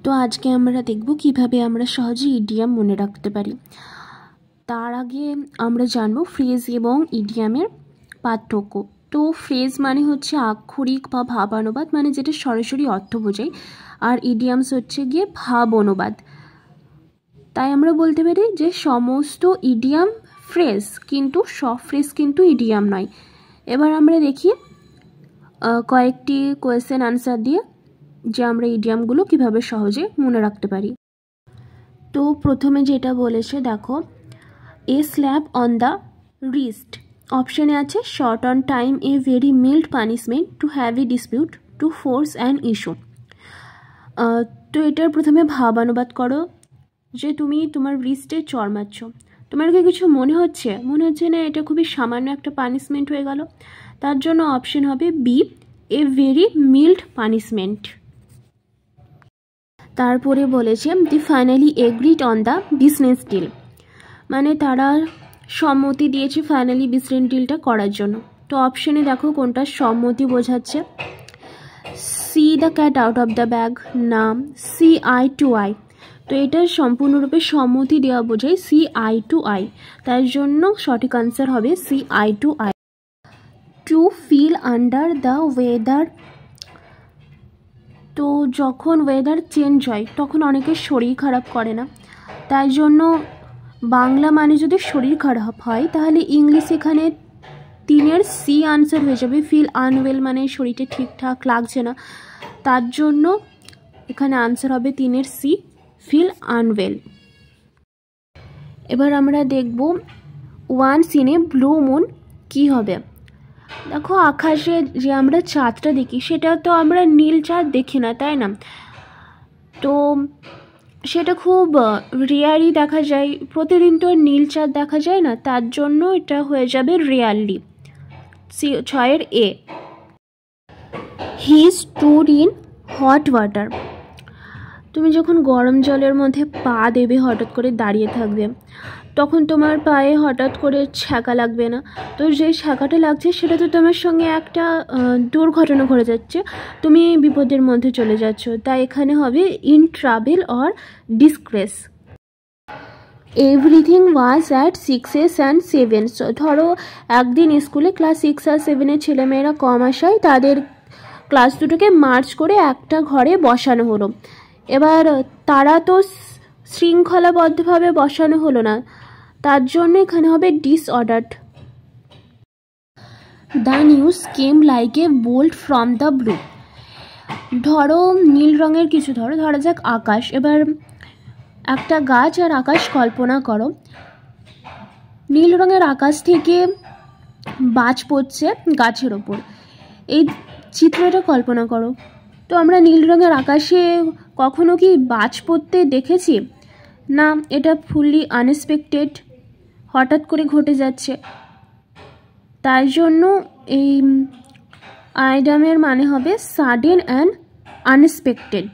তো আজকে আমরা দেখব কিভাবে আমরা সহজে ইডিয়াম মনে রাখতে পারি। তার আগে আমরা জানব ফ্রেজ এবং ইডিয়ামের পার্থক্য। তো ফ্রেজ মানে হচ্ছে আক্ষরিক বা ভাব অনুবাদ, মানে যেটা সরাসরি অর্থ বোঝায়, আর ইডিয়ামস হচ্ছে গিয়ে ভাব অনুবাদ। তাই আমরা বলতে পারি যে সমস্ত ইডিয়াম ফ্রেজ, কিন্তু সব ফ্রেজ কিন্তু ইডিয়াম নয়। এবার আমরা দেখি কয়েকটি কোয়েশ্চেন আনসার দিয়ে যে আমরা ইডিয়ামগুলো কিভাবে সহজে মনে রাখতে পারি। তো প্রথমে যেটা বলেছে দেখো, a slap on the wrist. অপশানে আছে short on time a very mild punishment to heavy dispute to force and issue. তো এটার প্রথমে ভাব অনুবাদ করো যে তুমি তোমার রিস্টে চড় মারছ, তোমার কি কিছু মনে হচ্ছে না, এটা খুবই সামান্য একটা পানিশমেন্ট হয়ে গেল। তার জন্য অপশন হবে B, a very mild punishment. তারপরে বলেছে the finally agreed on the business deal, মানে তারা সম্মতি দিয়েছে ফাইনালি বিজনেস ডিলটা করার জন্য। তো অপশনে দেখো কোনটা সম্মতি বোঝাচ্ছে। C the cat out of the bag, নাম সি আই টু আই। তো এটা সম্পূর্ণরূপে সম্মতি দেওয়া বোঝায় সি আই টু আই, তার জন্য সঠিক আনসার হবে C eye to eye. To feel under the weather, তো যখন ওয়েদার চেঞ্জ হয় তখন অনেকের শরীর খারাপ করে না, তাই জন্য বাংলা মানে যদি শরীর খারাপ হয় তাহলে ইংলিশ এখানে তিনের সি আনসার হয়ে যাবে। ফিল আনওয়েল মানে শরীরটা ঠিকঠাক লাগছে না, তার জন্য এখানে আনসার হবে তিনের সি, ফিল আনওয়েল। এবার আমরা দেখব once in a blue moon কী হবে। দেখো আকাশে যে আমরা চাঁদটা দেখি সেটা তো আমরা নীল চাঁদ দেখি না, তাই না? তো সেটা খুব রেয়ারই দেখা যায়, প্রতিদিন তো নীল চাঁদ দেখা যায় না, তার জন্য এটা হয়ে যাবে rarely, 6 A. He stood in hot water, তুমি যখন গরম জলের মধ্যে পা দেবে, হঠাৎ করে দাঁড়িয়ে থাকবে, তখন তোমার পায়ে হঠাৎ করে ছ্যাঁকা লাগবে না? তো যে ছ্যাঁকাটা লাগছে সেটা তো তোমার সঙ্গে একটা দুর্ঘটনা ঘটে যাচ্ছে, তুমি বিপদের মধ্যে চলে যাচ্ছ, তাই এখানে হবে in travel or disgrace. Everything was at 6 and 7। ধরো একদিন স্কুলে ক্লাস 6 আর 7-এর ছেলেমেয়েরা কম আসায় তাদের ক্লাস দুটোকে মার্চ করে একটা ঘরে বসানো হলো। এবার তারা তো শৃঙ্খলাবদ্ধভাবে বসানো হলো না, তার জন্য এখানে হবে disordered. The news came like a bolt from the blue. ধরো নীল রঙের কিছু, ধরা যাক আকাশ। এবার একটা গাছ আর আকাশ কল্পনা করো, নীল রঙের আকাশ থেকে বাজ পড়ছে গাছের ওপর, এই চিত্রটা কল্পনা করো। তো আমরা নীল রঙের আকাশে কখনো কি বাজ পড়তে দেখেছি? না, এটা ফুললি আনএক্সপেক্টেড, হঠাৎ করে ঘটে যাচ্ছে, তাই জন্য এই আইডিয়ামের মানে হবে সাডেন অ্যান্ড আনএক্সপেক্টেড।